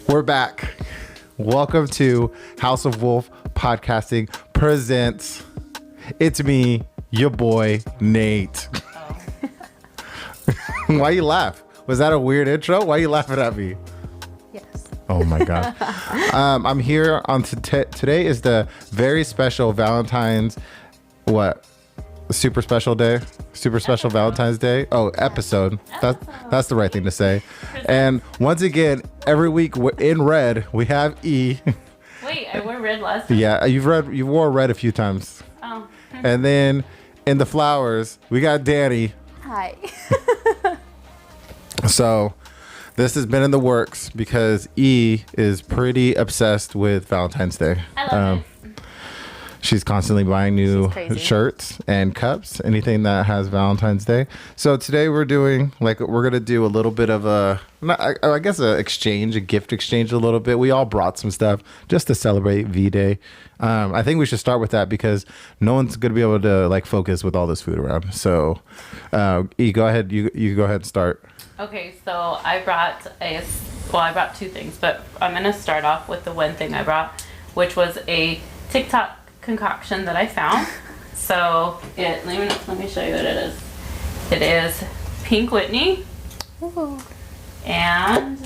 We're back. Welcome to House of Wolf Podcasting presents. It's me, your boy, Nate. Oh. Why you laugh? Was that a weird intro? Why you laughing at me? Yes. Oh my God. I'm here on today is the very special Valentine's, super special day? Super special Episode. Valentine's Day? Oh, episode. That's the right thing to say. And once again, every week in red, we have E. Wait, I wore red last time. Yeah, you wore red a few times. Oh. And then in the flowers, we got Danny. Hi. So this has been in the works because E is pretty obsessed with Valentine's Day. I love it. She's constantly buying new She's crazy. shirts and cups, anything that has Valentine's Day. So today we're going to do a little bit of a gift exchange a little bit. We all brought some stuff just to celebrate V-Day. I think we should start with that because no one's going to be able to focus with all this food around. So E, go ahead. You go ahead and start. Okay, so I brought two things, but I'm going to start off with the one thing I brought, which was a TikTok concoction that I found. So let me show you what it is. It is Pink Whitney Ooh. and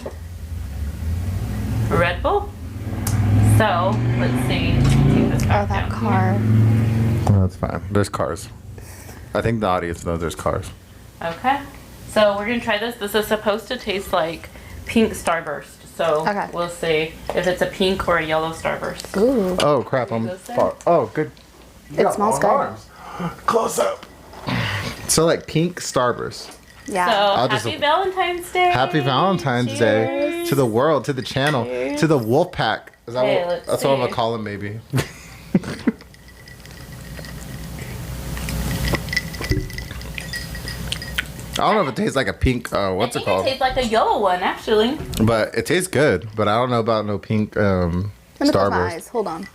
Red Bull. So let's see. Take this Oh, back that down car. Oh, that's fine. There's cars. I think the audience knows there's cars. Here. Okay. So we're gonna try this. This is supposed to taste like pink Starburst. So Okay. we'll see if it's a pink or a yellow Starburst. Ooh. Oh crap! I'm Goes there? far. Oh, good. It smells good. Close up. So pink Starburst. Yeah. So just- happy Valentine's Day. Happy Valentine's Day Cheers. to the world, to the channel, Cheers. to the wolf pack. Is that Hey, what, let's that's what I'm see. gonna call him, maybe. I don't know if it tastes like a pink. What's I it think called? It tastes like a yellow one, actually. But it tastes good. But I don't know about no pink Let me close my Starburst. eyes. Hold on.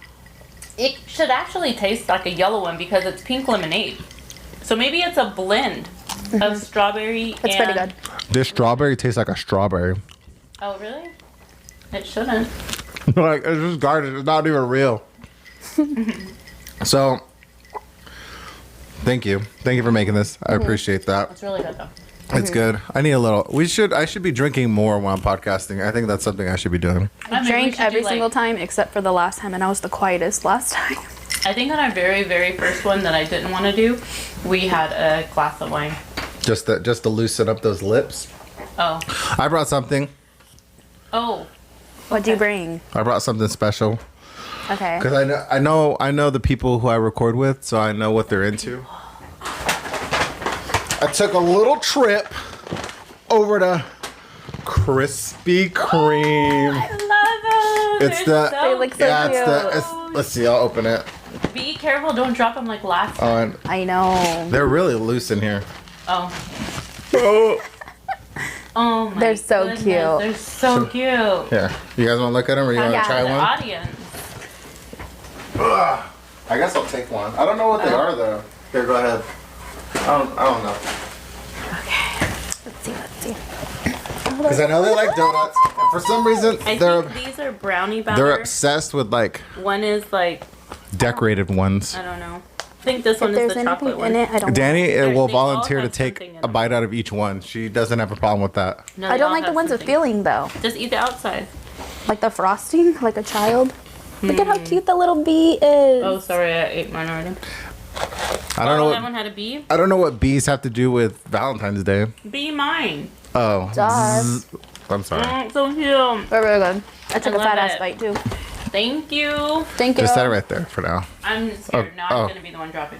It should actually taste like a yellow one because it's pink lemonade. So maybe it's a blend of strawberry It's pretty good. This strawberry tastes like a strawberry. Oh, really? It shouldn't. It's just garbage. It's not even real. So, thank you for making this. I appreciate that. It's really good, though. It's good. I need a little. I should be drinking more while I'm podcasting. I think that's something I should be doing. Maybe we Drank should every do, single time except for the last time, and I was the quietest last time. I think on our very, very first one that I didn't want to do, we had a glass of wine. Just to loosen up those lips. Oh. I brought something. Oh. What'd you bring? I brought something special Okay. because I know the people who I record with, so I know what they're into. I took a little trip over to Krispy Kreme. I love them. It's They're the- so They look so cute. cute. Let's see. I'll open it. Be careful. Don't drop them like last Oh, time. and I know. they're really loose in here. Oh. Oh. Oh my They're so goodness. cute. They're so cute. Here, you guys want to look at them or you want to Yeah, try the one? audience. Ugh. I guess I'll take one. I don't know what they are though. Here, go ahead. I don't know. Let's see. Because I know they like donuts, and for some reason I they're think these are brownie batter. they're obsessed with One is like, decorated ones. I don't know. I think this one If is there's the anything chocolate in one. it, I don't. Danny They will all volunteer to have take something in a them. bite out of each one. She doesn't have a problem with that. No, I they don't all like the have ones with something. filling though. Just eat the outside. Like the frosting, like a child. Look at how cute the little bee is. Oh, sorry, I ate mine already. I don't know Oh, what that one had a bee. I don't know what bees have to do with Valentine's Day. Bee mine. Oh, Does. I'm sorry. So cute. They're really good. I took a love fat ass it. bite too. Thank you. Thank you. Just set it right there for now. I'm scared. Now oh. I'm gonna be the one dropping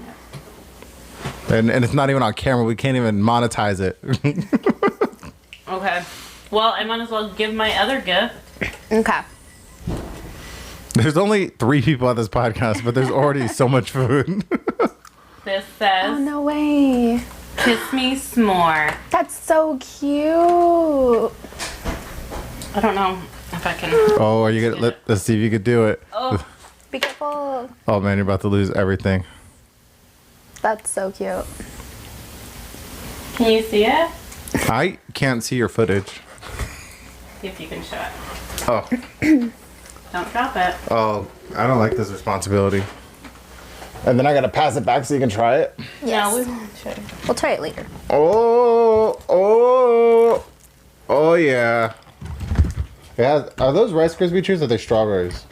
it. And it's not even on camera. We can't even monetize it. Okay. Well, I might as well give my other gift. Okay. There's only 3 people on this podcast, but there's already so much food. This says, Oh no way. "Kiss me s'more." That's so cute. I don't know if I can. Oh, are you gonna let's see if you could do it. Oh, Be careful. Oh man, you're about to lose everything. That's so cute. can you see it? I can't see your footage. See if you can show it. Oh. Don't drop it. Oh, I don't like this responsibility. And then I gotta pass it back so you can try it. Yeah, we won't show you. We'll try it later. Oh yeah. Yeah, are those Rice Krispie treats or are they strawberries?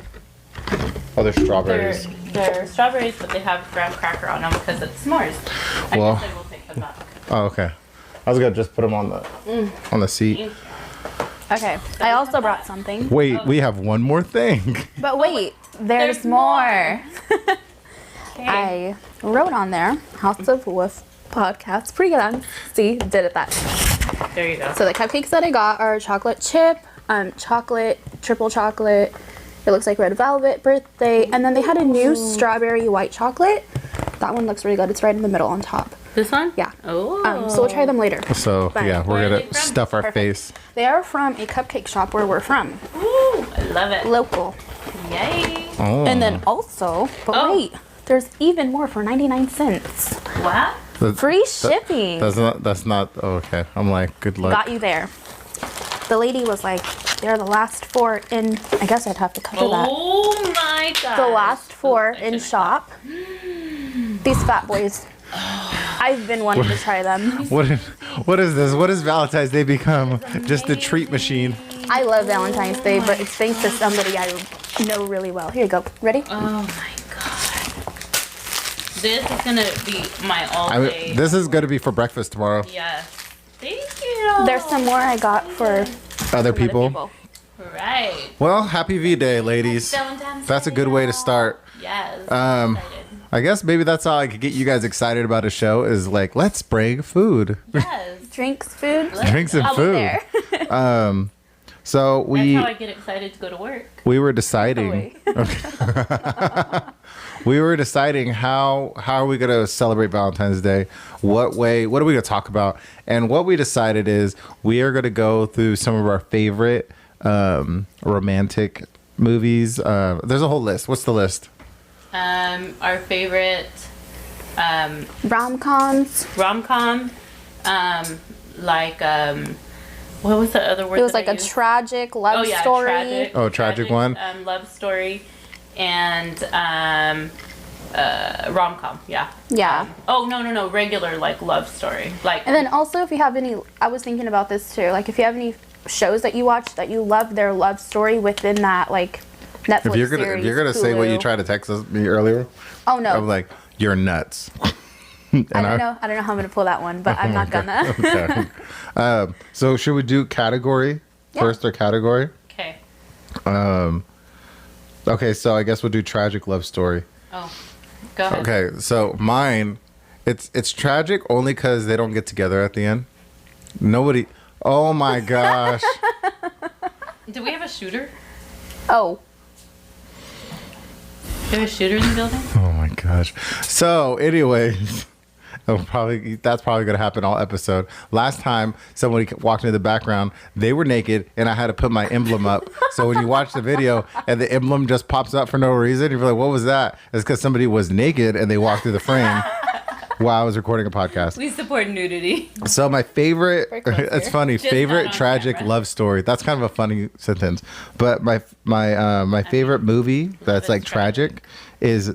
Oh, they're strawberries. They're strawberries, but they have graham cracker on them because it's s'mores. Well- I guess I will take them back. Oh, okay. I was gonna just put them on the seat. Okay. I also brought something. Wait, we have one more thing. But wait, there's There's more. more. I wrote on there, House of Wolf Podcast. Pretty good on. See, did it that. There you go. So the cupcakes that I got are chocolate chip, chocolate, triple chocolate. It looks like red velvet birthday. And then they had a new strawberry white chocolate. That one looks really good. It's right in the middle on top. This one? Yeah. Oh. So we'll try them later. So Fine. yeah, Where we're are they gonna from? stuff our Perfect. face. They are from a cupcake shop where we're from. Ooh, I love it. Local. Yay. Oh. And then also, but Oh. wait, there's even more for 99 cents. What? Free shipping. That's not okay. I'm like, good luck. Got you there. The lady was like, they're the last 4 in, I guess I'd have to cover that. Oh my god. The last 4 I in shouldn't. shop. These fat boys. I've been wanting to try them. What is this? What has Valentine's Day become? Just a treat machine. I love Valentine's Day, but it's thanks to somebody I know really well. Here you go. Ready? Oh my god. This is gonna be my all day. This is gonna be for breakfast tomorrow. Yes. Thank you. There's some more I got for Other people. Right. Well, happy V-Day, ladies. Valentine's That's a Day, good way to y'all. start. Yes. Um, excited. I guess maybe that's how I could get you guys excited about a show is like, let's bring food. Yes. drinks, food. Drinks and I'll be food. there. So That's how I get excited to go to work. we were deciding wait. we were deciding how are we going to celebrate Valentine's Day? What are we going to talk about? And what we decided is we are going to go through some of our favorite romantic movies. There's a whole list. What's the list? Our favorite Rom-coms. rom-com, what was the other word? It was that like I a used? tragic love story. Tragic, Oh, tragic one? Love story, and rom-com. Yeah. Yeah. Oh no, regular like love story. Like. And then also, if you have any, I was thinking about this too. Like, if you have any shows that you watch that you love their love story within that, like Netflix If you're gonna say what you Hulu. tried to text me earlier, Oh no, I'm like, you're nuts. I don't know how I'm gonna pull that one, but I'm not gonna. Okay. So should we do category Yeah. first or category? Okay. Okay, so I guess we'll do tragic love story. Oh, go ahead. Okay, so mine, it's tragic only because they don't get together at the end. Nobody. Oh my gosh. Do we have a shooter? Oh, Do we have a shooter in the building? Oh my gosh. So, anyways, that's probably gonna happen all episode. Last time somebody walked into the background, they were naked, and I had to put my emblem up. So when you watch the video and the emblem just pops up for no reason, you're like, "What was that?" It's because somebody was naked and they walked through the frame while I was recording a podcast. We support nudity. So my favorite, Very close it's here. funny, Just not favorite on tragic camera. love story. That's kind of a funny sentence. But my favorite movie that's is like tragic is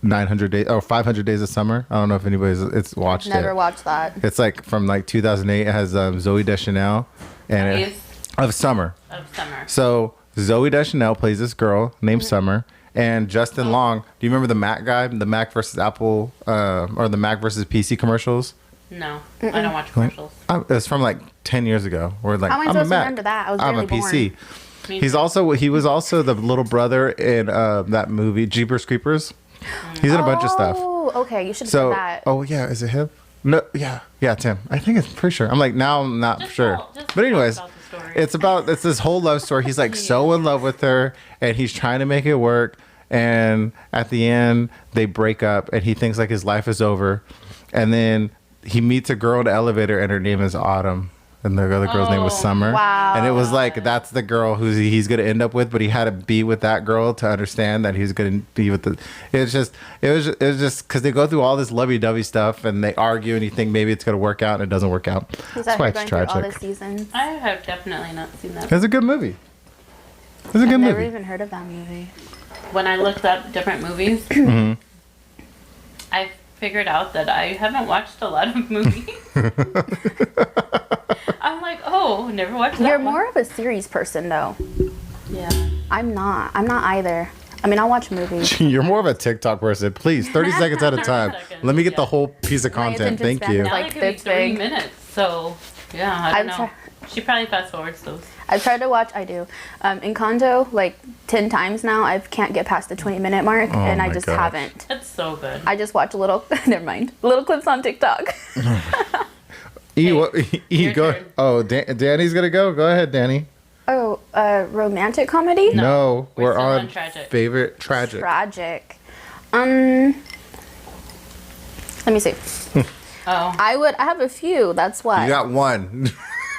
900 Days or 500 Days of Summer. I don't know if anybody's watched never it. watched that. It's like from like 2008. It has Zoe Deschanel and Days of Summer. of summer. So Zoe Deschanel plays this girl Mm-hmm. named Summer, and Justin Long. Do you remember the Mac guy, the Mac versus Apple, or the Mac versus PC commercials? No, I don't watch commercials. It's from like 10 years ago. Where like How am I I'm a supposed to Mac. remember that? I was I'm a barely PC. Me He was also the little brother in that movie Jeepers Creepers. He's in a bunch of stuff. Oh, okay. You should have So, said that. oh yeah, is it him? No, yeah, it's him. I think it's pretty sure. I'm like now I'm not Just sure. just But talk anyways, about the story. it's this whole love story. He's like so in love with her, and he's trying to make it work. And at the end, they break up, and he thinks like his life is over. And then he meets a girl in the elevator, and her name is Autumn. and the other girl's name was Summer. Wow. And it was like, that's the girl who he's going to end up with, but he had to be with that girl to understand that he's going to be with the... It was just because they go through all this lovey-dovey stuff, and they argue, and you think maybe it's going to work out, and it doesn't work out. Is That's that why going it's through all tragic. the seasons? I have definitely not seen that. It's a good movie. It's a good I've never movie. even heard of that movie. When I looked up different movies, I figured out that I haven't watched a lot of movies. I'm like, oh, never watched that You're one. more of a series person, though. Yeah. I'm not either. I mean, I'll watch movies. You're more of a TikTok person. Please, 30 seconds at a 30 time. seconds, Let me get the yeah. whole piece of My content. attention Thank span you. is Now like they could be this 30 big. minutes, so yeah, I don't I've know. She probably fast forwards those. I've tried to watch. I do. Encanto like 10 times now. I can't get past the 20-minute mark, and I my just gosh. haven't. It's so good. I just watch little. Never mind. Little clips on TikTok. Your Go. turn. Oh, Danny's gonna go. Go ahead, Danny. Oh, romantic comedy. No, we're still on on tragic. favorite tragic. Tragic. Let me see. Oh, I have a few. That's why. You got one.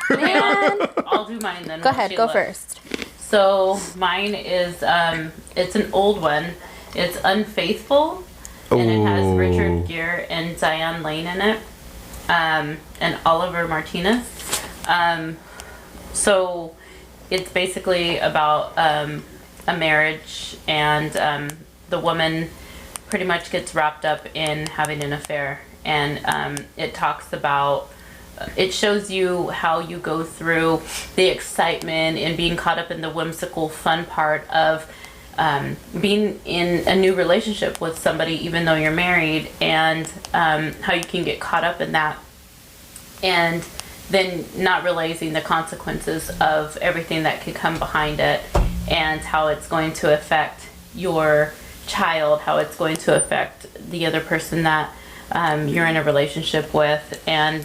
Man. I'll do mine then. Go while ahead. she Go looks. first. So mine is it's an old one. It's Unfaithful, and it has Ooh. Richard Gere and Diane Lane in it, and Oliver Martinez. So it's basically about a marriage, and the woman pretty much gets wrapped up in having an affair, and it talks about. It shows you how you go through the excitement and being caught up in the whimsical fun part of being in a new relationship with somebody even though you're married, and how you can get caught up in that and then not realizing the consequences of everything that could come behind it, and how it's going to affect your child, how it's going to affect the other person that you're in a relationship with, and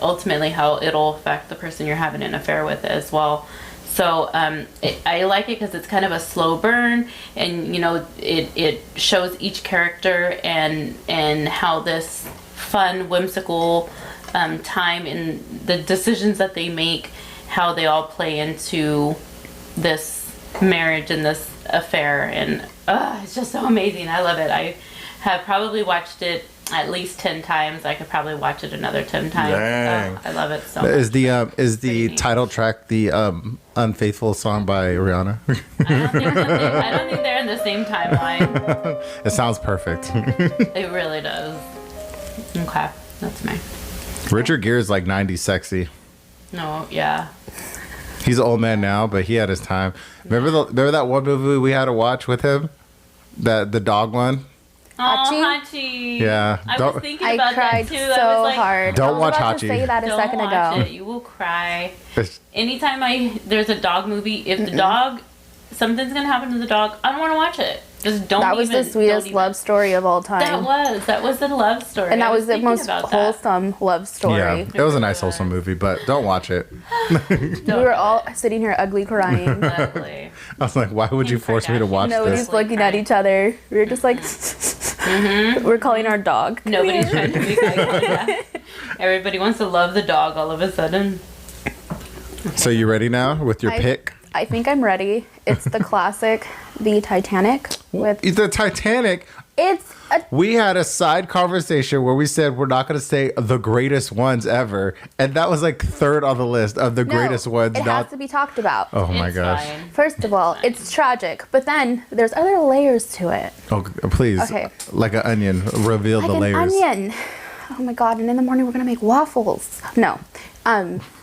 ultimately how it'll affect the person you're having an affair with as well. So I like it because it's kind of a slow burn, and you know it shows each character and how this fun, whimsical time and the decisions that they make, how they all play into this marriage and this affair, and it's just so amazing. I love it. I have probably watched it at least 10 times. I could probably watch it another 10 times. Dang. I love it so much. Is the Crazy. title track the Unfaithful song by Rihanna? I don't think they're in the same timeline. It sounds perfect. It really does. Okay, that's me. Richard Gere is like 90s sexy. No, yeah. He's an old man now, but he had his time. Remember that one movie we had to watch with him? The dog one? Oh, Hachi? Hachi. Yeah, I don't- was thinking I about cried that too. so I was like, hard. Don't I was watch about Hachi. to say that a don't second watch ago. it. You will cry. It's- Anytime there's a dog movie, if the dog, something's gonna happen to the dog, I don't want to watch it. Just don't. That was the sweetest don't love story of all time. That was the love story. and I that was the thinking most about that. wholesome love story. Yeah, it was a nice wholesome movie, but don't watch it. We were all sitting here ugly crying. Exactly. I was like, why would you force me to watch Nobody's this? Like looking at crying. each other. We were just like, we're calling our dog. Nobody's trying to make eye contact. Everybody wants to love the dog all of a sudden. So you ready now with your I- pick? I think I'm ready. It's the classic, The Titanic. With The Titanic. it's a We had a side conversation where we said we're not going to say the greatest ones ever, and that was like third on the list of the greatest ones. It has to be talked about. Oh my It's gosh! fine. First of all, it's tragic, but then there's other layers to it. Oh, please, Okay. like an onion, reveal Like the an layers. onion. Oh my god! And in the morning we're gonna make waffles. No,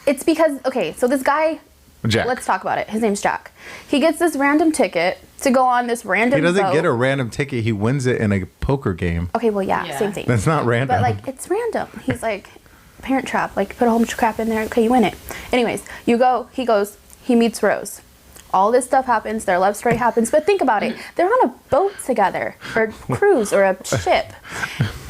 it's because so this guy. Jack. Let's talk about it. His name's Jack. He gets this random ticket to go on this random. He doesn't boat. get a random ticket. He wins it in a poker game. Okay, well, yeah, Yeah. same thing. That's not random. But like, it's random. He's like, Parent Trap. Like, put a whole bunch of crap in there. Okay, you win it. Anyways, you go. He goes. He meets Rose. All this stuff happens. Their love story happens. But think about it. They're on a boat together, or cruise, or a ship,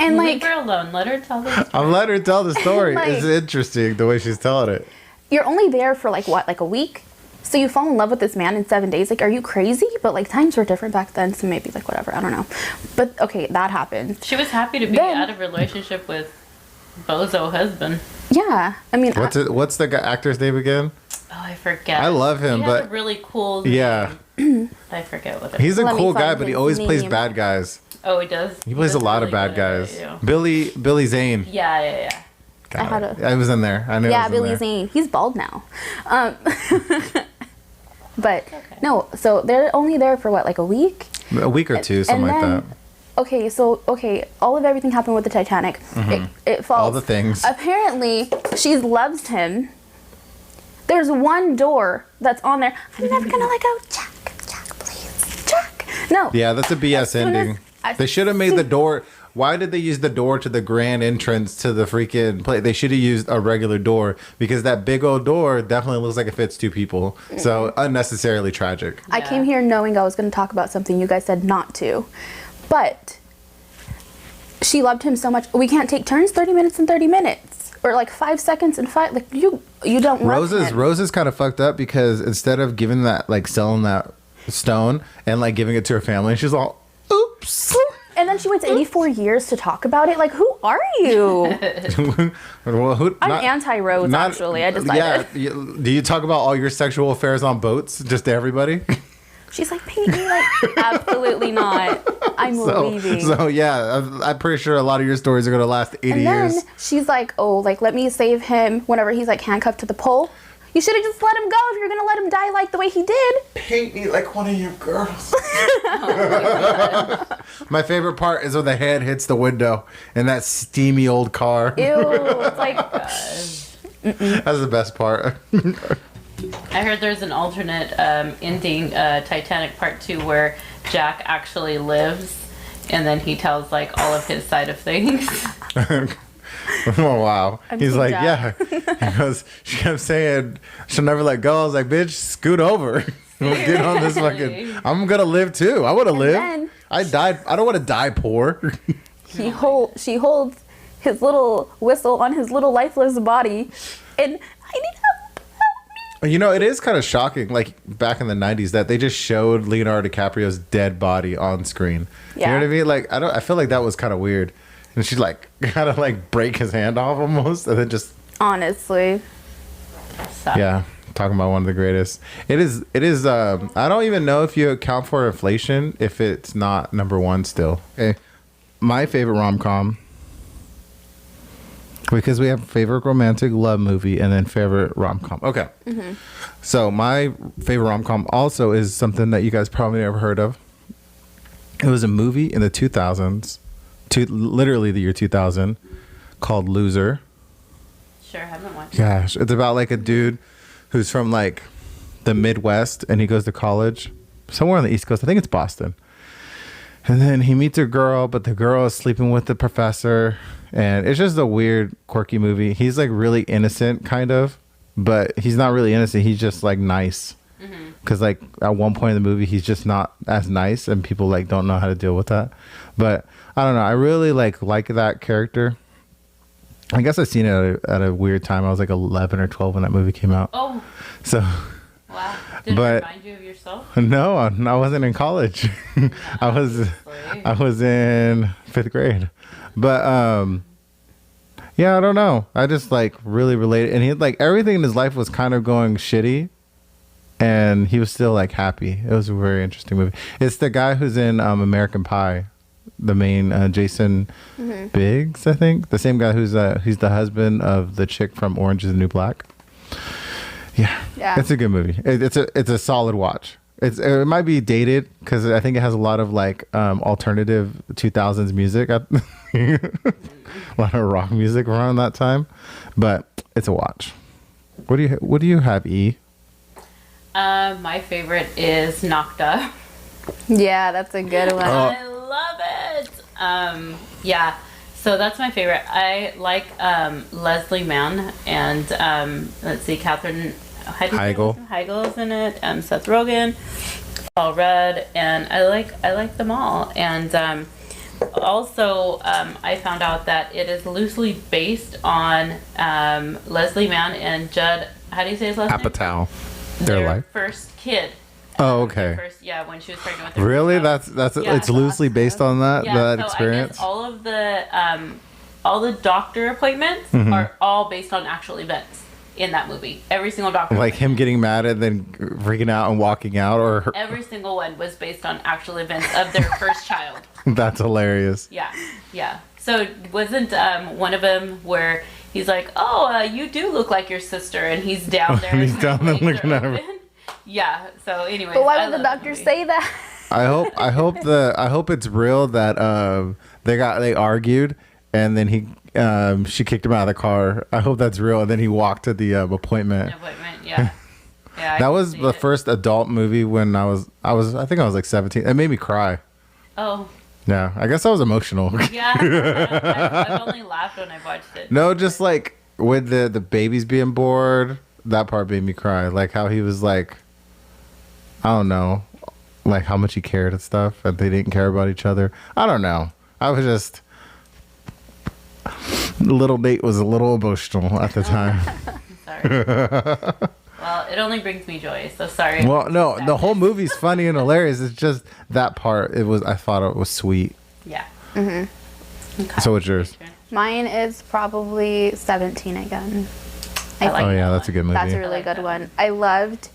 and Leave like, her alone. Let her tell this. I'm letting her tell the story. Like- It's interesting the way she's telling it. you're only there for like what, like a week. So you fall in love with this man in 7 days. Like, are you crazy? But like, times were different back then, so maybe like whatever. I don't know. But okay, that happened. She was happy to be Then- out of relationship with bozo husband. Yeah, I mean, What's the actor's name again? Oh, I forget. I love him, he but has a really cool name. yeah, I forget what it he's a Let me cool guy, find but he his always plays name. bad guys. Oh, he does. He plays a does lot of really bad good at guys. it, yeah. Billy Zane. Yeah. I had a- I was in there. I knew. yeah, I was in Billy there. Zane. He's bald now. But Okay. no, so they're only there for what, like a week? A week or two, something like that. Okay, all of everything happened with the Titanic. It falls. All the things. Apparently, she loves him. There's one door that's on there. I'm never gonna let go. Jack, please, Jack. No. Yeah, that's a BS As soon ending. as- They should have made the door. Why did they use the door to the grand entrance to the freaking place? They should have used a regular door because that big old door definitely looks like it fits two people. So unnecessarily tragic. I came here knowing I was going to talk about something you guys said not to. But she loved him so much. We can't take turns 30 minutes and 30 minutes. Or like 5 seconds and 5. Like, you don't love him. Rose is kind of fucked up because instead of giving that, like selling that stone and like giving it to her family, she's all, oops. And then she waits 84 years to talk about it. Like, who are you? Well, I'm anti-Rose, actually. I decided. Yeah. Do you talk about all your sexual affairs on boats just to everybody? She's like, Peyton, like, absolutely not. I'm leaving. So yeah, I'm pretty sure a lot of your stories are gonna last 80 and years. then she's like, oh, like, let me save him whenever he's like handcuffed to the pole. You should have just let him go if you're gonna let him die like the way he did. Paint me like one of your girls. My favorite part is when the head hits the window in that steamy old car. Ew. It's like, That's the best part. I heard there's an alternate ending, Titanic Part 2, where Jack actually lives, and then he tells like all of his side of things. Oh wow. He's Team like, Jack. yeah. He goes, she kept saying she'll never let go. I was like, bitch, scoot over. Get on this fucking. I'm gonna live too. I wanna live. then- I died. I don't want to die poor. she holds his little whistle on his little lifeless body, and I need help. You know, it is kind of shocking, like back in the 90s, that they just showed Leonardo DiCaprio's dead body on screen. You know Yeah. what I mean? Like, I feel like that was kind of weird. And she's like, kind of like break his hand off almost, and then just, Honestly. So, yeah, talking about one of the greatest. It is, I don't even know if you account for inflation if it's not number one still. Okay. My favorite rom-com, because we have favorite romantic love movie and then favorite rom-com. Okay. So my favorite rom-com also is something that you guys probably never heard of. It was a movie in the 2000s, literally the year 2000, called Loser. sure, haven't watched. Gosh, it's about like a dude who's from like the Midwest and he goes to college somewhere on the East Coast. I think it's Boston. And then he meets a girl, but the girl is sleeping with the professor. And it's just a weird, quirky movie. He's like really innocent, kind of, but he's not really innocent. He's just like nice. Because like at one point in the movie, he's just not as nice, and people like don't know how to deal with that. But I don't know. I really like that character. I guess I seen it at a weird time. I was like 11 or 12 when that movie came out. Oh, So wow. Did But- it remind you of yourself? no, I wasn't in college. I was in 5th grade. But yeah, I don't know. I just like really related, and he like everything in his life was kind of going shitty, and he was still like happy. It was a very interesting movie. It's the guy who's in American Pie, the main Jason Biggs, I think, the same guy who's the husband of the chick from Orange Is the New Black. Yeah, it's a good movie. It's a solid watch. It might be dated because I think it has a lot of like alternative 2000s music, a lot of rock music around that time, but it's a watch. What do you have, E? My favorite is Knocked Up. Yeah, that's a good one. I love it. Yeah, so that's my favorite. I like Leslie Mann and let's see, Catherine Heigl's in it. Seth Rogen, Paul Rudd, and I like them all. And also, I found out that it is loosely based on Leslie Mann and Judd. How do you say his last name? Apatow. Their first kid. Oh, okay. When she was pregnant with her Really? first child. That's Yeah, it's loosely based on that so experience. I guess all of all the doctor appointments are all based on actual events in that movie. Every single doctor Like him getting mad and then freaking out and walking out, or her... every single one was based on actual events of their first child. That's hilarious. Yeah. So wasn't one of them where he's like, "Oh, you do look like your sister," and he's down there. He's down there looking at her. Yeah. So anyway. But why would the doctor say that? I hope it's real that they argued and then she kicked him out of the car. I hope that's real, and then he walked to the appointment. Yeah. Yeah. That was the first adult movie when I think I was like 17. It made me cry. Oh. Yeah, I guess I was emotional. Yeah. I've only laughed when I've watched it. No, just like with the babies being bored, that part made me cry. Like how he was like, I don't know, like how much he cared and stuff, and they didn't care about each other. I don't know. I was just, little Nate was a little emotional at the time. Sorry. Well, it only brings me joy, so sorry. Well, no, the whole movie's funny and hilarious. It's just that part. I thought it was sweet. Yeah. Mm-hmm. Okay. So what's yours? Mine is probably 17 again. I like Oh yeah, that that's a good movie. That's a really good one. I loved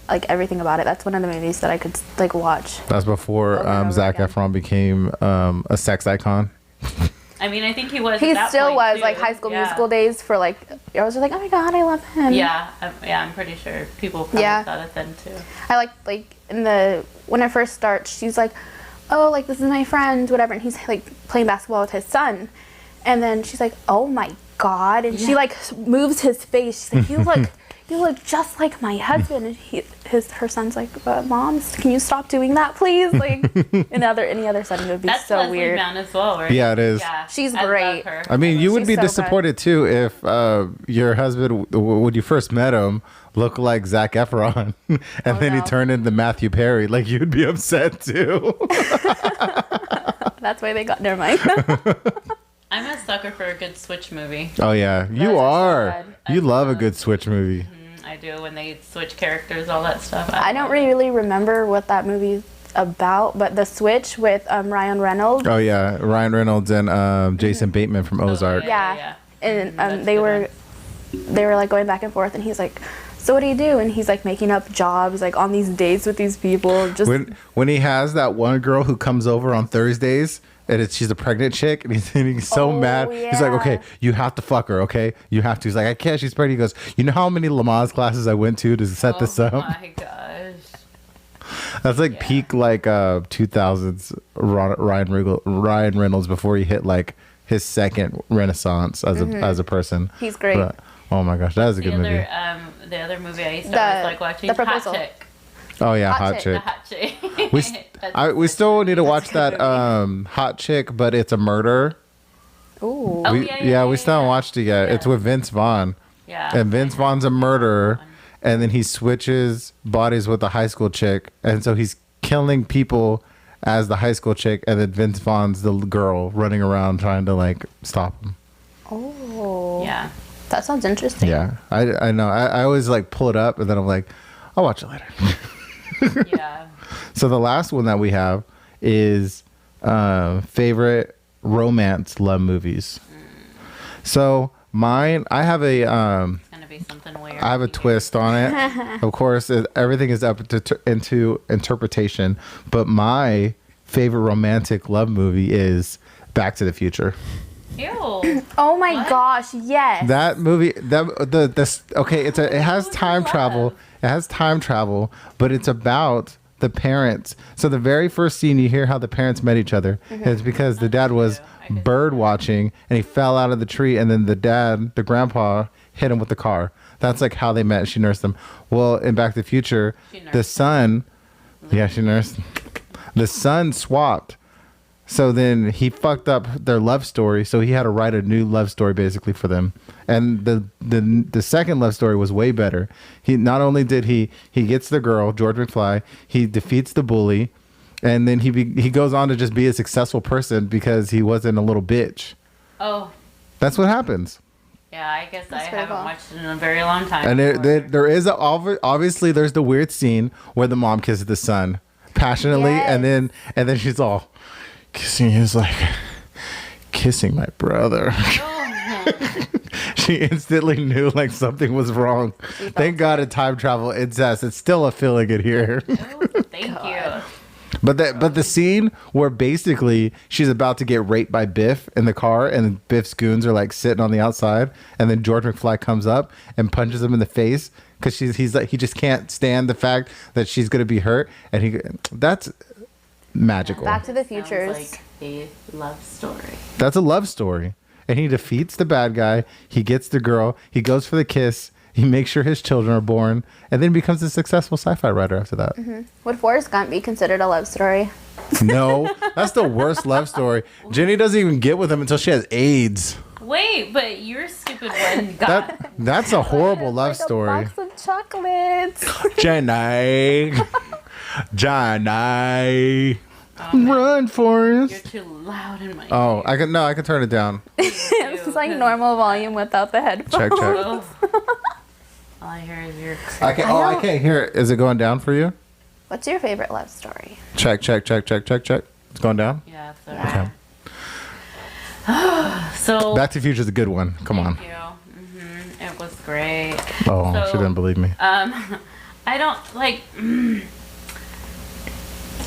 like everything about it. That's one of the movies that I could like watch. That's before Over and over Zac again. Efron became a sex icon. I mean, I think he was. He at that still point, was too. like High School Yeah. Musical days for like I was just like, oh my god, I love him. Yeah, I'm pretty sure people probably Yeah. thought it then too. I like when it first starts, she's like, oh, like this is my friend, whatever, and he's like playing basketball with his son, and then she's like, oh my god, and she like moves his face. She's like, you look just like my husband, and her son's like, Mom, can you stop doing that, please? Like any other son would be That's so Leslie weird. Mann as well, right? Yeah, it is. Yeah, She's I love great. her. I mean, you would She's be so good. disappointed too if your husband, when you first met him, looked like Zac Efron, and then he no. turned into Matthew Perry. Like you'd be upset too. That's why they got. Never mind. I'm a sucker for a good Switch movie. Oh yeah, you Those are are. so good. You love a good Switch movie. I do when they switch characters, all that stuff. I don't really remember what that movie's about, but the switch with Ryan Reynolds. Oh yeah, Ryan Reynolds and Jason Bateman from Ozark. Yeah. And That's they a were like going back and forth, and he's like, so what do you do? And he's like making up jobs, like on these dates with these people. Just When he has that one girl who comes over on Thursdays, and she's a pregnant chick, and he's so Oh, mad. He's like, yeah. okay, you have to fuck her, okay? You have to. He's like, I can't. She's pregnant. He goes, you know how many Lamaze classes I went to set this up? Oh my gosh. That's like peak like 2000s Ryan Reynolds before he hit like his second renaissance as a person. He's great. But, oh my gosh, that is a good movie. The other movie I used to always like watching, The Hot Proposal. Chick. Oh yeah, Hot Hot Chick. Chick. The Hot Chick. We still need to watch a that good Hot Chick, but it's a murder. Ooh. Oh, we still haven't watched it yet. Yeah. It's with Vince Vaughn. Yeah. And Vince Vaughn's a murderer, and then he switches bodies with the high school chick, and so he's killing people as the high school chick, and then Vince Vaughn's the girl running around trying to like stop him. Oh. Yeah. That sounds interesting. Yeah, I know. I always like pull it up, and then I'm like, I'll watch it later. Yeah. So the last one that we have is favorite romance love movies. So mine, I have a It's gonna be something weird. I have a twist on it. Of course, everything is up into interpretation. But my favorite romantic love movie is Back to the Future. Ew. Oh my What? gosh, yes. That movie, it has time travel. It has time travel, but it's about the parents. So the very first scene, you hear how the parents met each other. It's because the dad was bird watching and he fell out of the tree, and then the grandpa hit him with the car. That's like how they met. She nursed them. Well, in Back to the Future, the son, she nursed. The son swapped. So then he fucked up their love story. So he had to write a new love story basically for them. And the second love story was way better. He not only did he gets the girl, George McFly, he defeats the bully, and then he goes on to just be a successful person because he wasn't a little bitch. Oh. That's what happens. Yeah, I guess I pretty haven't cool. watched it in a very long time. And there is obviously there's the weird scene where the mom kisses the son passionately, Yes. and then she's all kissing. He's like, kissing my brother." Oh, She instantly knew like something was wrong. Thank God in time travel incest. It's still a feeling in here. oh, thank you. But the scene where basically she's about to get raped by Biff in the car, and Biff's goons are like sitting on the outside, and then George McFly comes up and punches him in the face because he's like, he just can't stand the fact that she's gonna be hurt, and that's magical. Back to the Futures. Sounds like a love story. That's a love story, and he defeats the bad guy. He gets the girl. He goes for the kiss. He makes sure his children are born, and then becomes a successful sci-fi writer after that. Would Forrest Gump be considered a love story? No, that's the worst love story. Jenny doesn't even get with him until she has AIDS. Wait, but your stupid one got. That's a horrible love Like story. a box of chocolates. Jenny. Johnny. Run, Forrest. You're too loud in my Oh, ear. I can turn it down. This is like normal volume without the headphones. Check. Oh. All I hear is your. I can't hear it. Is it going down for you? What's your favorite love story? Check. It's going down. Yeah, it's Okay. alright. So. Back to the Future is a good one. Come on. Thank you. It was great. Oh, So, she didn't believe me. I don't like.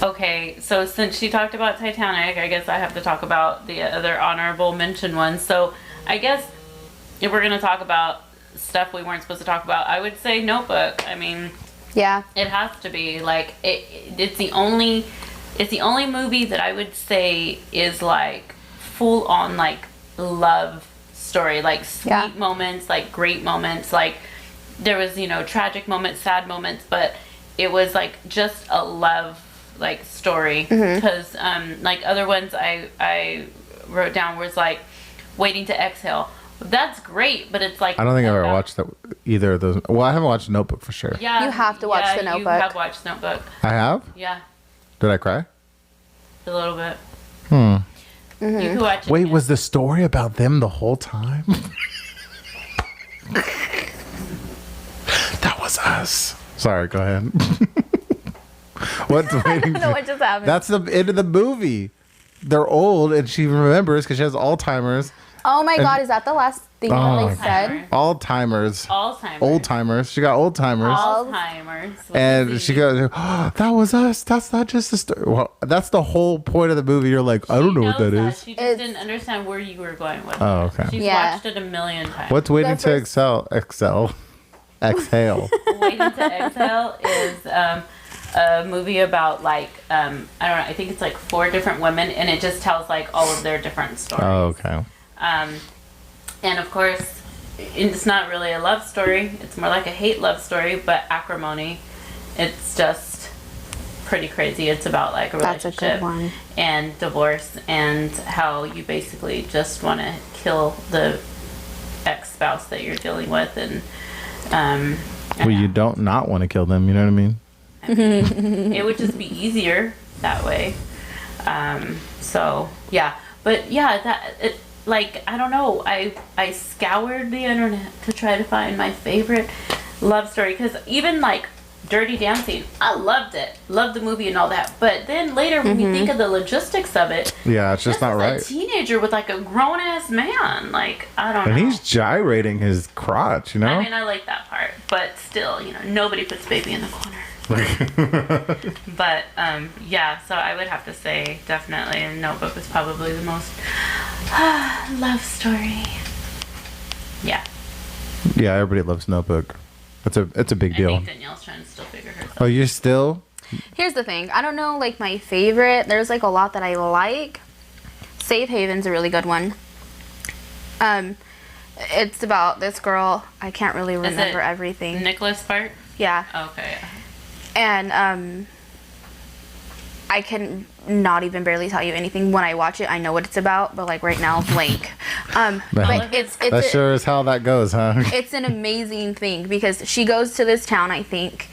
Okay, so since she talked about Titanic, I guess I have to talk about the other honorable mention ones. So I guess if we're gonna talk about stuff we weren't supposed to talk about, I would say Notebook. I mean, Yeah. it has to be like it's the only movie that I would say is like full on like love story, like sweet moments, like great moments, like there was tragic moments, sad moments, but it was like just a love like story because like other ones I wrote down was like Waiting to Exhale. That's great, but it's like I don't think I've ever watched that either of those. Well, I haven't watched Notebook for sure. Yeah, You have to watch The You Notebook. have watched Notebook. I have. Yeah, Did I cry? a little bit. Hmm. You can watch it. Wait, again. was the story about them the whole time? That was us. Sorry, go ahead. What's waiting? No, it just happened. That's the end of the movie. They're old, and she remembers because she has Alzheimer's. Oh my God, is that the last thing that they said? Alzheimer's. Alzheimer's. Old timers. She got old timers. Alzheimer's. And she goes, oh, that was us. That's not just a story. Well, that's the whole point of the movie. You're like, I don't know what that is. She just didn't understand where you were going with it. Oh, okay. She's Yeah. watched it a million times. What's Waiting to first- Exhale? Exhale. Waiting to Exhale is a movie about like I don't know. I think it's like 4 different women, and it just tells like all of their different stories. Oh, okay. And of course, it's not really a love story. It's more like a hate love story, but Acrimony. It's just pretty crazy. It's about like a That's a relationship good one. and divorce, and how you basically just want to kill the ex-spouse that you're dealing with, and Well, you don't not want to kill them. You know what I mean? it would just be easier that way. So yeah, but yeah, that it, like I don't know. I scoured the internet to try to find my favorite love story, because even like Dirty Dancing, I loved it, loved the movie and all that. But then later, when you think of the logistics of it, Yeah, it's just this not is right. a teenager with like a grown ass man. Like I don't And know. he's gyrating his crotch, you know? I mean, I like that part, but still, nobody puts baby in the corner. But yeah, so I would have to say definitely, and Notebook was probably the most love story. Yeah, Yeah, everybody loves Notebook. It's a big I deal. think Danielle's trying to still figure herself. Oh, you're still? Here's the thing. I don't know, like, my favorite. There's, like, a lot that I like. Safe Haven's a really good one. It's about this girl. I can't really remember it everything. Nicholas part. Yeah. Okay. And, I can not even barely tell you anything. When I watch it, I know what it's about, but, like, right now, blank. But it's That sure is how that goes, huh? it's an amazing thing, because she goes to this town, I think,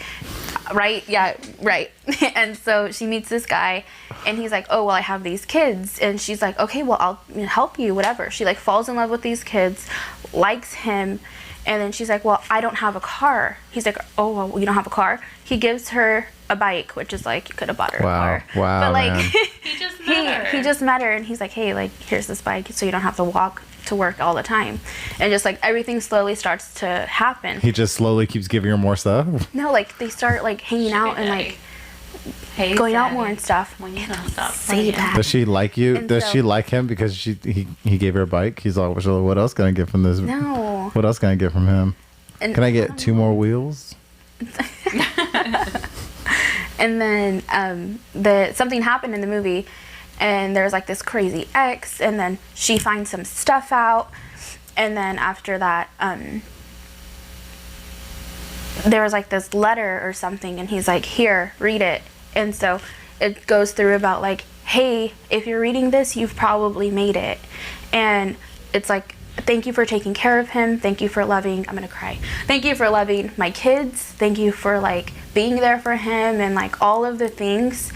right? Yeah, right. And so she meets this guy, and he's like, oh, well, I have these kids. And she's like, okay, well, I'll help you, whatever. She, like, falls in love with these kids, likes him, and then she's like, well, I don't have a car. He's like, oh, well, you don't have a car? He gives her a bike, which is like, you could have bought her a car. Wow, But, like, man. He just he just met her and he's like, hey, like, here's this bike so you don't have to walk to work all the time. And just like everything slowly starts to happen. He just slowly keeps giving her more stuff. No, like they start like hanging out and like going out more and stuff. When you gonna stop Say playing? that. Does she like you? And Does so- she like him because he gave her a bike? He's like, well, what else can I get from this? No. What else can I get from him? And Can I get 2 more wheels? And then something happened in the movie, and there's like this crazy ex, and then she finds some stuff out, and then after that, there was like this letter or something, and he's like, here, read it. And so it goes through about like, hey, if you're reading this, you've probably made it. And it's like, thank you for taking care of him. Thank you for loving, I'm gonna cry. Thank you for loving my kids. Thank you for like being there for him and like all of the things.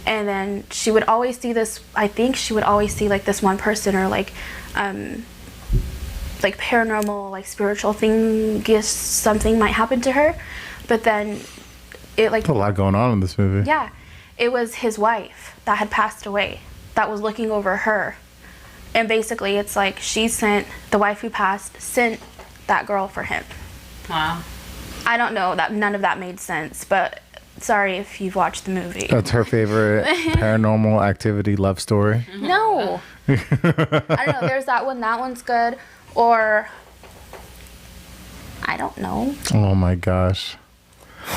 And then she would always see this, I think she would always see like this one person or like paranormal, like spiritual thing, guess something might happen to her. But then it like, There's a lot going on in this movie. yeah, it was his wife that had passed away that was looking over her. And basically it's like the wife who passed sent that girl for him. Wow. I don't know, that none of that made sense, but sorry if you've watched the movie. That's her favorite paranormal activity love story. No. I don't know, there's that one, that one's good. Or I don't know. Oh my gosh.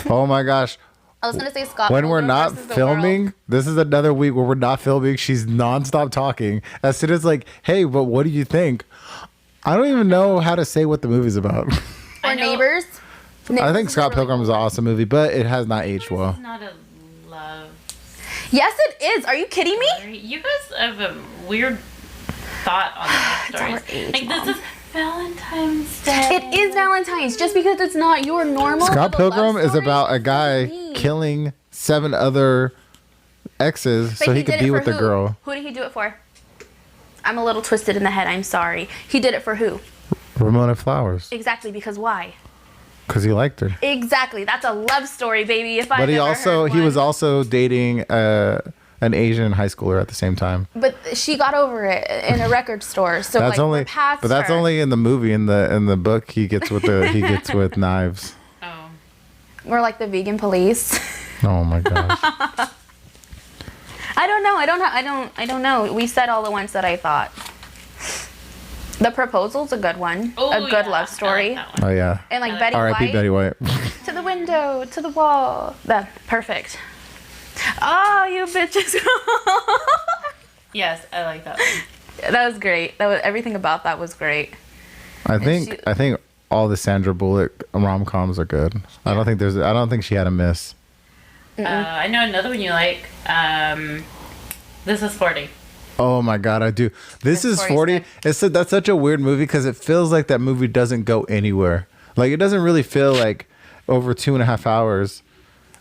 Oh my gosh. I was gonna say Scott. When we're Pilgrim not versus the filming, World. this is another week where we're not filming. She's nonstop talking. As soon as like, hey, but what do you think? I don't even know how to say what the movie's about. Or I know- Neighbors. I think is Scott really Pilgrim is an awesome movie, but it has not aged well. It's not a love Yes, it is. Are you kidding me? story. You guys have a weird thought on the our stories. age, Like Mom. this is Valentine's Day. It is Valentine's. Just because it's not your normal. Scott type of love Pilgrim is story about a doesn't guy mean- killing 7 other exes But so he did could it be for with the who? girl. Who did he do it for? I'm a little twisted in the head. I'm sorry. He did it for who? Ramona Flowers. Exactly. Because why? Because he liked her. Exactly. That's a love story, baby. If I. But he was also dating an Asian high schooler at the same time. But she got over it in a record store. So That's like, only we're past but that's her. only in the movie. In the book he gets with with knives. Oh. We're like the vegan police. Oh my gosh. I don't know. I don't know. We said all the ones that I thought. The Proposal's a good one. Oh, a good yeah, love story. I like that one. Oh yeah. And like Betty R.I.P. White. Betty White. To the window, to the wall. That perfect. Oh, you bitches. Yes, I like that one. That was great. That was everything about that was great. I think all the Sandra Bullock rom-coms are good. I don't think she had a miss. I know another one you like. This is 40. Oh my god, I do. This is 40. 46. That's such a weird movie because it feels like that movie doesn't go anywhere. Like it doesn't really feel like over 2.5 hours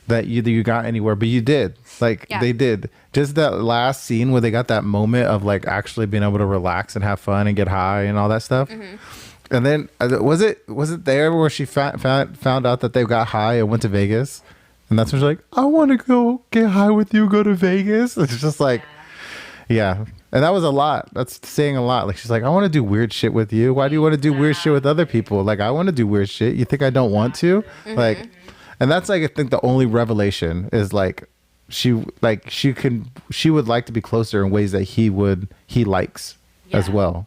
that you got anywhere, but you did. Like Yeah. they did. Just that last scene where they got that moment of like actually being able to relax and have fun and get high and all that stuff. Mm-hmm. And then was it there where she found out that they got high and went to Vegas? And that's when she's like, I want to go get high with you, go to Vegas. It's just like, yeah. And that was a lot. That's saying a lot. Like, she's like, I want to do weird shit with you. Why do you want to do weird shit with other people? Like, I want to do weird shit. You think I don't want to? Like, and that's like, I think the only revelation is like, she would like to be closer in ways that he likes as Yeah. well.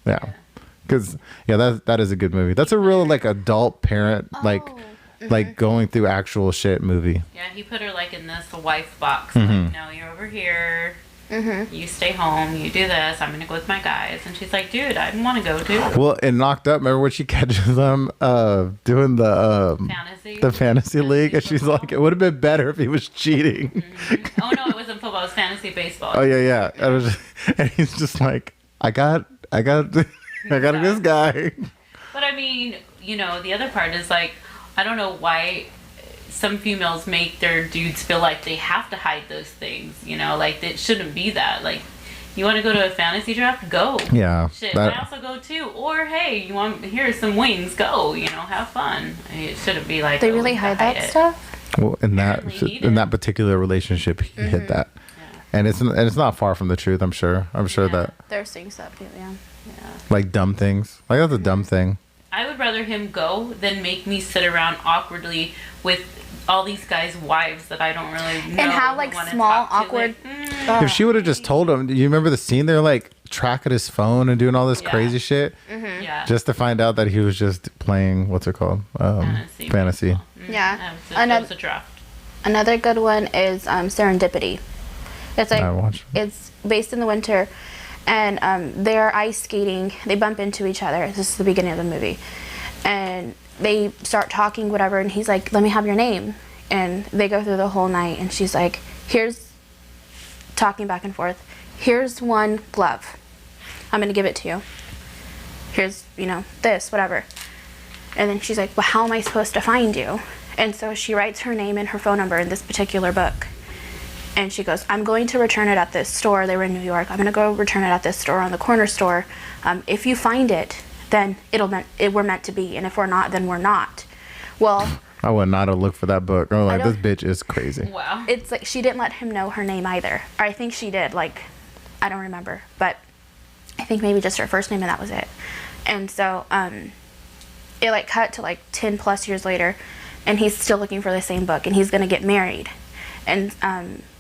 Yeah. Because, that is a good movie. That's a real like adult parent, like going through actual shit movie. Yeah, he put her like in this wife box. Like, no, you're over here. You stay home. You do this. I'm gonna go with my guys. And she's like, dude, I want to go too. Well, in Knocked Up, remember when she catches them doing the fantasy league, and she's like, it would have been better if he was cheating. Oh no, it wasn't football. It was fantasy baseball. Oh yeah. And he's just like, I got this guy. But I mean, the other part is like, I don't know why some females make their dudes feel like they have to hide those things. Like it shouldn't be that. Like, you want to go to a fantasy draft? Go. Yeah. Shit, I also go too. Or hey, here's some wings? Go. Have fun. It shouldn't be like They oh, really we hide gotta that it. stuff? Well, in Apparently he that did. particular relationship, he hit that. and it's not far from the truth. I'm sure Yeah. that They're saying stuff too, yeah. Yeah. like dumb things, like that's a dumb thing. I would rather him go than make me sit around awkwardly with all these guys' wives that I don't really know. And have, like, small, awkward- If she would have just told him, you remember the scene? They're like tracking his phone and doing all this Yeah. crazy shit Yeah. just to find out that he was just playing what's it called? Fantasy. Yeah. That was a draft. Another good one is Serendipity. It's I watched. it's based in the winter, and they're ice skating. They bump into each other. This is the beginning of the movie, and they start talking, whatever. And he's like, "Let me have your name." And they go through the whole night. And she's like, "Here's," talking back and forth. "Here's one glove. I'm gonna give it to you. Here's, this, whatever." And then she's like, "Well, how am I supposed to find you?" And so she writes her name and her phone number in this particular book. And she goes, "I'm going to return it at this store." They were in New York. "I'm going to go return it at this store, on the corner store. If you find it, then we're meant to be. And if we're not, then we're not." Well, I would not have looked for that book. I'm like, this don't- bitch is crazy. Wow. it's like she didn't let him know her name either. Or I think she did. Like, I don't remember. But I think maybe just her first name and that was it. And so it like cut to like 10 plus years later, and he's still looking for the same book, and he's going to get married. And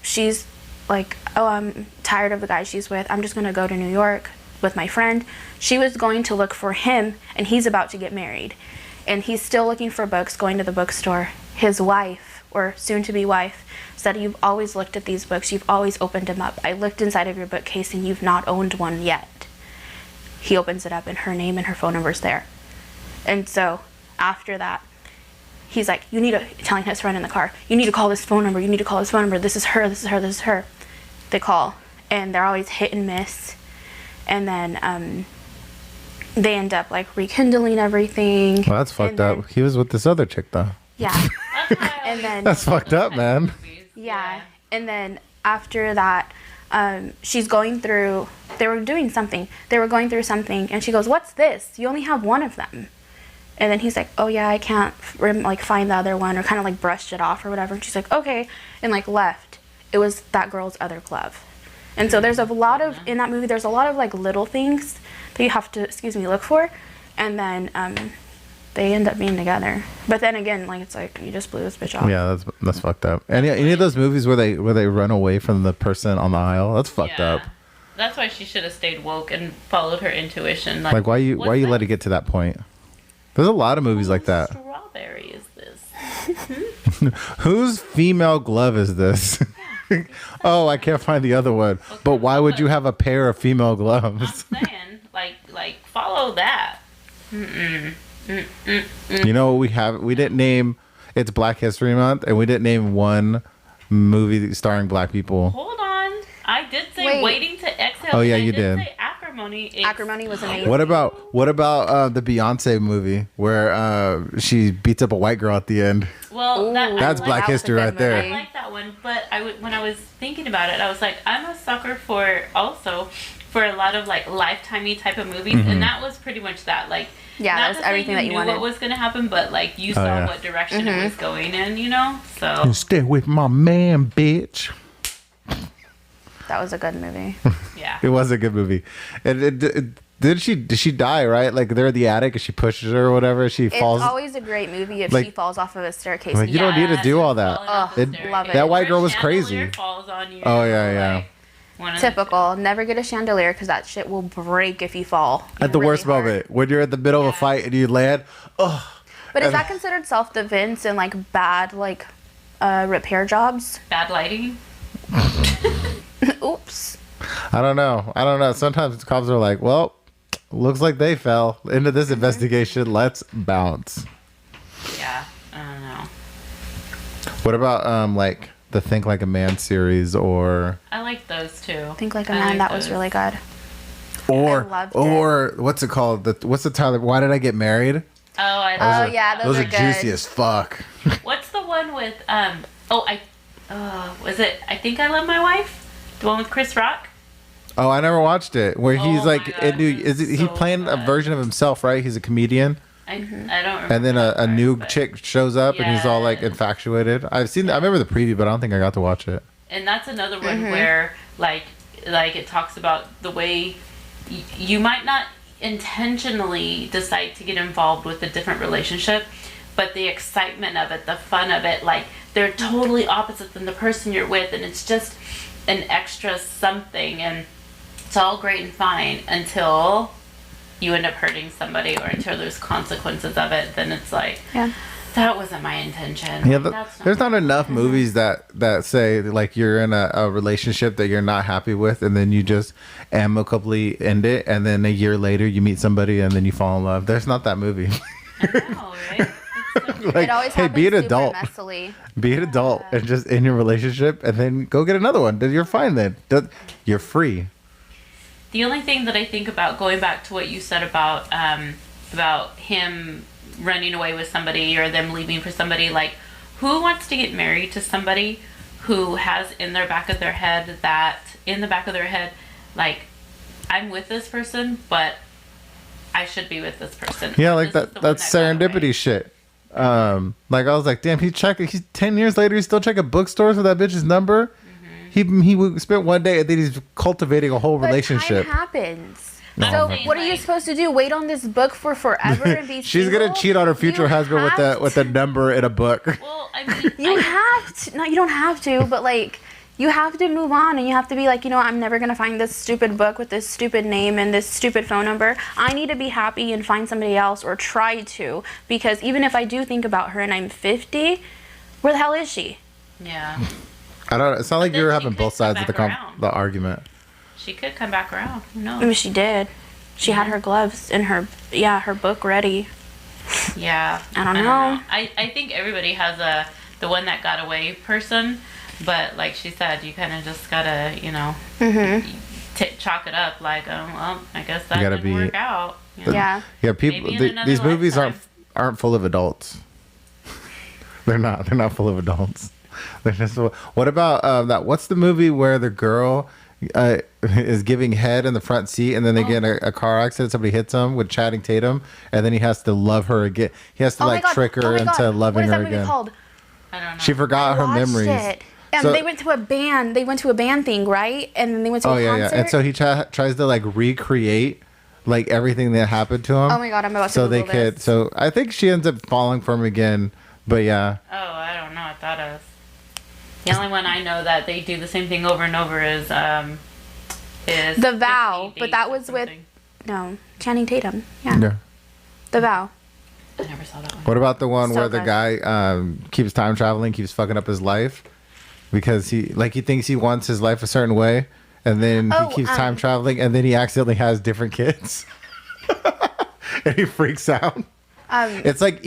she's like, "Oh, I'm tired of the guy she's with. I'm just going to go to New York with my friend." She was going to look for him, and he's about to get married. And he's still looking for books, going to the bookstore. His wife, or soon-to-be wife, said, "You've always looked at these books. You've always opened them up. I looked inside of your bookcase, and you've not owned one yet." He opens it up, and her name and her phone number's there. And so after that, he's like, telling his friend in the car, "You need to call this phone number. You need to call this phone number. This is her, this is her, this is her." They call, and they're always hit and miss. And then they end up like rekindling everything. Well, that's fucked And then- up. He was with this other chick though. Yeah. That's why I And like then- That's fucked up, man. movies. Yeah. And then after that, she's going through, they were doing something. They were going through something, and she goes, "What's this? You only have one of them." And then he's like, "Oh yeah, I can't find the other one," or kind of like brushed it off or whatever. And she's like, "Okay," and like left. It was that girl's other glove. And so there's a lot of, in that movie, there's a lot of like little things that you have to, look for. And then they end up being together. But then again, like, it's like, you just blew this bitch off. Yeah, that's fucked up. Any of those movies where they run away from the person on the aisle, that's fucked Yeah. up. That's why she should have stayed woke and followed her intuition. Like why you let it get to that point? There's a lot of movies like that. Strawberry is this? Whose female glove is this? Oh, I can't find the other one. But why would you have a pair of female gloves? I'm saying, like follow that. You know what we have? We didn't name. It's Black History Month, and we didn't name one movie starring black people. Hold on, I did say Wait. Waiting to Exhale. Oh, yeah, and I you did. Say Acrimony. Acrimony was amazing. What about the Beyonce movie where she beats up a white girl at the end? Well, Ooh. That's I Black like, was a History good right there. movie. I like that one, but when I was thinking about it, I was like, I'm a sucker for a lot of like lifetimey type of movies, Mm-hmm. and that was pretty much that. Like, Yeah, not that was to say everything that you knew wanted. what was gonna happen, but like you saw yeah. what direction it was going in, you know. So You stay with my man, bitch. That was a good movie. yeah, It was a good movie. Did she die, right? Like they're in the attic and she pushes her or whatever. She It's falls. always a great movie if Like- she falls off of a staircase. Like, you don't need to do all that. falling off the Ugh, staircase. love it. That white Or girl was chandelier crazy. Falls on you, Oh, yeah, yeah. like, one of the Typical. Never get a chandelier because that shit will break if you fall. At the really worst hard. moment, when you're in the middle of a fight and you land. Oh, But is that considered self-defense and like bad repair jobs? two. Bad lighting. Oops. I don't know. Sometimes cops are like, well, looks like they fell into this investigation. Let's bounce. Yeah, I don't know. What about like the Think Like a Man series or I like those too. Think Like a I Man. like That was those. really good. or loved it. or what's it called? What's the title? Why Did I Get Married? Oh, I Oh, love yeah, that. those Those are are good. juicy as fuck. What's the one with was it I Think I Love My Wife? The one with Chris Rock? Oh, I never watched it. Where he's Oh like, my God, is it, he so playing a good. version of himself, right? He's a comedian, I don't remember. and then that a part, new but- chick shows up, and he's all like Yeah. infatuated. I remember the preview, but I don't think I got to watch it. And that's another one where like it talks about the way you might not intentionally decide to get involved with a different relationship, but the excitement of it, the fun of it, like they're totally opposite than the person you're with, and it's just an extra something, and it's all great and fine until you end up hurting somebody or until there's consequences of it. Then it's like, that wasn't my intention. Yeah, Like, there's not enough movies that say like you're in a relationship that you're not happy with, and then you just amicably end it, and then a year later you meet somebody and then you fall in love. There's not that movie. I know, right? Like, It always hey, happens be an super adult. messily. Be an adult and just in your relationship, and then go get another one. Then you're fine. Then you're free. The only thing that I think about, going back to what you said about him running away with somebody or them leaving for somebody, like, who wants to get married to somebody who has in the back of their head, like, I'm with this person, but I should be with this person. Yeah, like This is the one that's that got away. serendipity shit. Like I was like, damn, he's 10 years later, he's still checking bookstores with that bitch's number. He spent one day and then he's cultivating a whole But relationship. time happens. No, So man. what are you supposed to do? Wait on this book for forever and be She's single? gonna cheat on her future You husband have with a number in a book. Well, I mean, You have to. No, you don't have to. But like, you have to move on, and you have to be like, I'm never gonna find this stupid book with this stupid name and this stupid phone number. I need to be happy and find somebody else, or try to, because even if I do think about her and I'm 50, where the hell is she? yeah, I don't know. It's not like then you're she having could both come sides of back around. the argument. she could come back around. Who knows? I mean, she did. She had her gloves and her book ready. Yeah. I don't know. I think everybody has the one that got away person, but like she said, you kind of just gotta, chalk it up like, oh, well, I guess that gotta didn't work out. You know? Yeah. Yeah, people. Maybe in another These movies lifetime. aren't full of adults. They're not. They're not full of adults. They're just. What about that? What's the movie where the girl is giving head in the front seat, and then they get in a car accident? Somebody hits him with Channing Tatum, and then he has to love her again. He has to trick her into loving her What is that movie again. called? I don't know. She forgot her Watched memories. it. So- They went to a band. They went to a band thing, right? And then they went to Oh a yeah, concert. yeah. And so he tries to like recreate like everything that happened to him. Oh my God, I'm about to So they Google could. this. So I think she ends up falling for him again. But yeah. Oh, I don't know. I thought of the only one I know that they do the same thing over and over is The Vow, 50 but that Dates was or with something. Channing Tatum. Yeah. Yeah. The Vow. I never saw that one. What about the one So where the good. guy keeps time traveling, keeps fucking up his life because he thinks he wants his life a certain way, and then Oh, he keeps time traveling, and then he accidentally has different kids, and he freaks out. It's like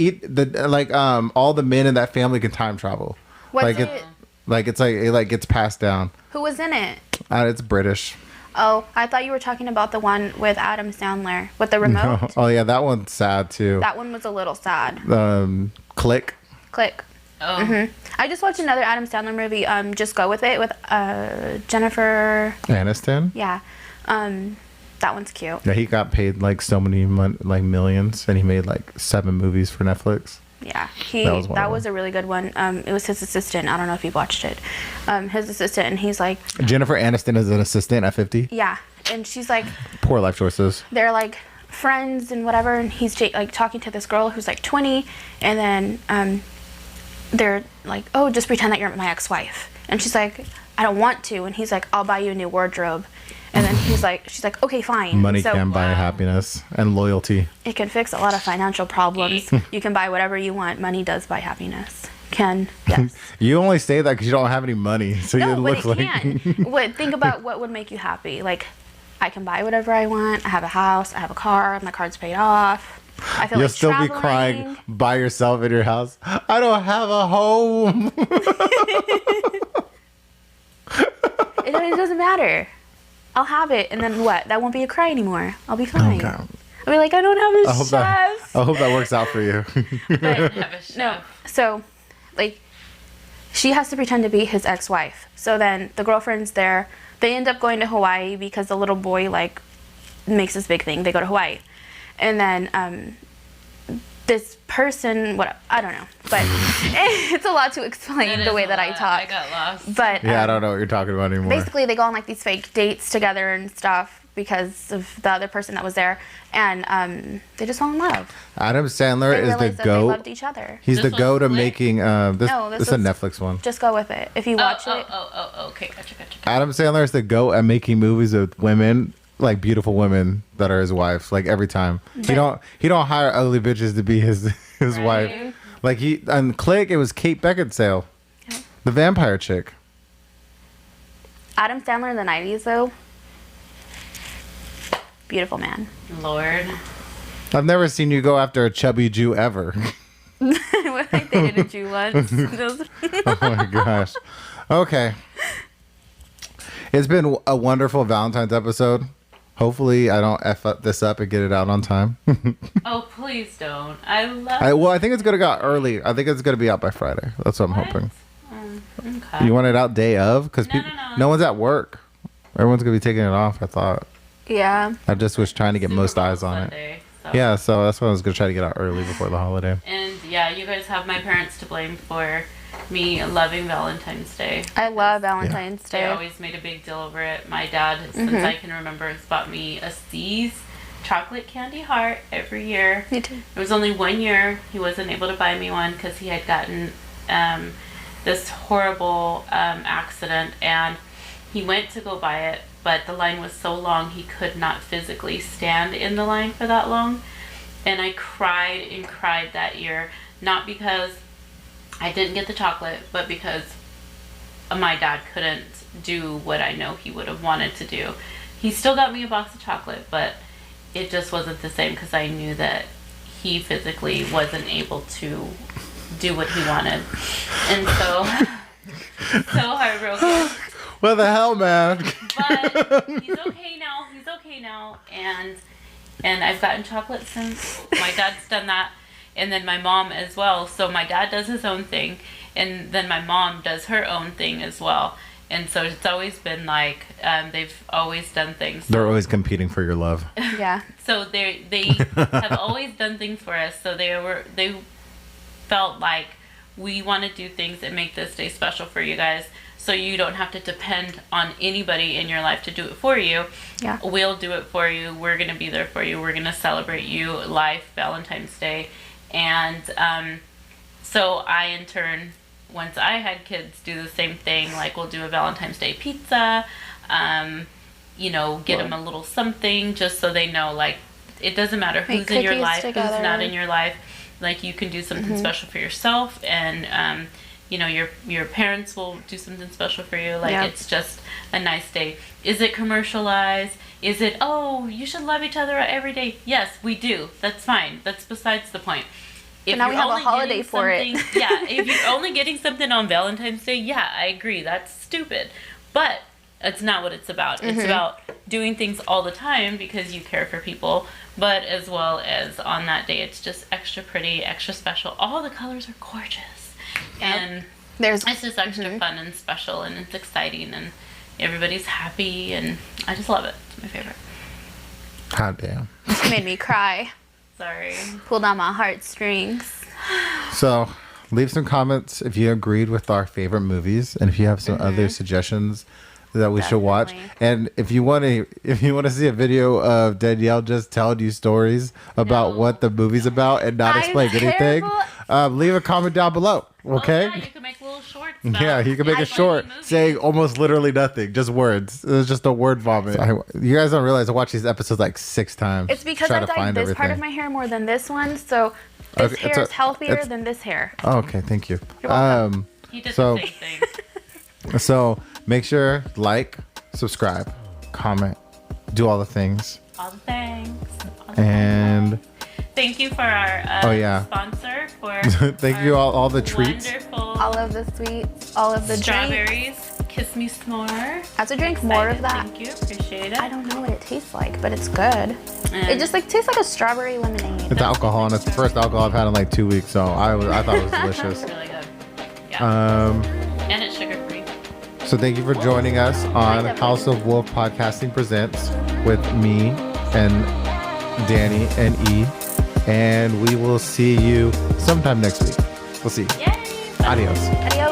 all the men in that family can time travel. What's like it? it gets passed down. Who was in it? It's British. Oh, I thought you were talking about the one with Adam Sandler with the remote. Oh yeah, that one's sad too. That one was a little sad. Click. Click. Oh, I just watched another Adam Sandler movie. Just Go With It with Jennifer. Aniston. Yeah. That one's cute. Yeah, he got paid like so many millions, and he made like 7 movies for Netflix. Yeah, That was a really good one. It was his assistant. I don't know if you watched it. His assistant, and he's like, Jennifer Aniston is an assistant at 50. yeah, and she's like, Poor life choices. they're like friends and whatever, and he's like talking to this girl who's like 20, and then they're like, oh, just pretend that you're my ex-wife, and she's like, I don't want to, and he's like, I'll buy you a new wardrobe. And then she's like, okay, fine. Money So can buy happiness and loyalty. it can fix a lot of financial problems. You can buy whatever you want. Money does buy happiness. Yes. You only say that because you don't have any money, so No, it but looks it like. can. Think about what would make you happy. Like, I can buy whatever I want. I have a house. I have a car. My card's paid off. I feel You'll like still be traveling. crying by yourself in your house. I don't have a home. It doesn't matter. I'll have it, and then what? That won't be a cry anymore. I'll be fine. Okay. I'll be like, I don't have a chef. I hope that works out for you. But have a chef. no, so like, she has to pretend to be his ex-wife. So then the girlfriend's there. They end up going to Hawaii because the little boy like makes this big thing. They go to Hawaii, and then this person, what I don't know, but it's a lot to explain the way that I talk. I got lost. But Yeah, I don't know what you're talking about anymore. basically, they go on like these fake dates together and stuff because of the other person that was there, and they just fall in love. Adam Sandler They is the realized that they goat. loved each other. He's This the goat was of Flick? making this. No, This this is a was- Netflix one. Just go with it. If you watch it, Okay, gotcha. Adam Sandler is the goat at making movies with women, like beautiful women that are his wives. Like every time, he don't hire ugly bitches to be his wife. Right. Like he on Click, it was Kate Beckinsale, the vampire chick. Adam Sandler in the 90s, though, beautiful man. Lord. I've never seen you go after a chubby Jew ever. I dated a Jew once. Oh my gosh. Okay. It's been a wonderful Valentine's episode. Hopefully I don't F up this up and get it out on time. Oh, please don't. I love I think it's going to go out early. I think it's going to be out by Friday. That's what I'm What? hoping. Okay. You want it out day of? Because No. no one's at work. Everyone's going to be taking it off, I thought. Yeah. I just was trying to get Super most Bowl eyes on it. Sunday, so. Yeah, so that's why I was going to try to get out early before the holiday. And yeah, you guys have my parents to blame for me loving Valentine's Day. I love Valentine's They Day. always made a big deal over it. My dad, since I can remember, has bought me a C's chocolate candy heart every year. Me too. It was only 1 year he wasn't able to buy me one because he had gotten this horrible accident, and he went to go buy it, but the line was so long he could not physically stand in the line for that long. And I cried and cried that year, not because I didn't get the chocolate, but because my dad couldn't do what I know he would have wanted to do. He still got me a box of chocolate, but it just wasn't the same because I knew that he physically wasn't able to do what he wanted. And so heartbroken. What the hell, man? But he's okay now. He's okay now. And I've gotten chocolate since. My dad's done that. And then my mom as well. So my dad does his own thing. And then my mom does her own thing as well. And so it's always been like, they've always done things. They're always competing for your love. Yeah. So they have always done things for us. So they felt like we want to do things that make this day special for you guys. So you don't have to depend on anybody in your life to do it for you. Yeah. We'll do it for you. We're going to be there for you. We're going to celebrate you life, Valentine's Day. And so I, in turn, once I had kids, do the same thing. Like, we'll do a Valentine's Day pizza, get them a little something just so they know, like, it doesn't matter who's Make in your cookies life, together. who's not in your life. Like, you can do something special for yourself, and your parents will do something special for you. Like, Yeah. it's just a nice day. Is it commercialized? Is it, oh, you should love each other every day? Yes, we do. That's fine. That's besides the point. If now we you're have a only holiday getting for it. something- yeah, if you're only getting something on Valentine's Day, yeah, I agree. That's stupid. But it's not what it's about. It's about doing things all the time because you care for people, but as well as on that day, it's just extra pretty, extra special. All the colors are gorgeous. And There's it's just extra fun and special, and it's exciting, and everybody's happy, and I just love it. It's my favorite. God damn. She made me cry. Sorry. Pulled on my heartstrings. So, leave some comments if you agreed with our favorite movies, and if you have some other suggestions that we should watch. Definitely. And if you want to see a video of Danielle just telling you stories about No. what the movie's about and not I'm explain anything, leave a comment down below. Okay. Oh, yeah, you can make little shorts. About Yeah, you can make a funny short movies. saying almost literally nothing, just words. It's just a word vomit. You guys don't realize I watch these episodes like 6 times. It's because try I to dyed find this part of everything. my hair more than this one, so this Okay, hair is healthier it's- than this hair. Oh, okay, thank you. You're welcome. He did So- the same thing. So make sure like, subscribe, comment, do all the things, All the things. and Thank you for our Oh, yeah. sponsor for thank you all the treats. Wonderful All of the sweets, all of the drinks. strawberries. Kiss me s'more. I have to drink more of that. Thank you. Appreciate it. I don't know what it tastes like, but it's good. And It just like tastes like a strawberry lemonade. It's alcohol, and it's the first alcohol I've had in like 2 weeks, so I thought it was delicious. it's really good. Yeah. And it's sugar free. So thank you for joining us on House of Wolf Podcasting Presents with me and Danny and E. and we will see you sometime next week. We'll see. Yay! Adios. Adios.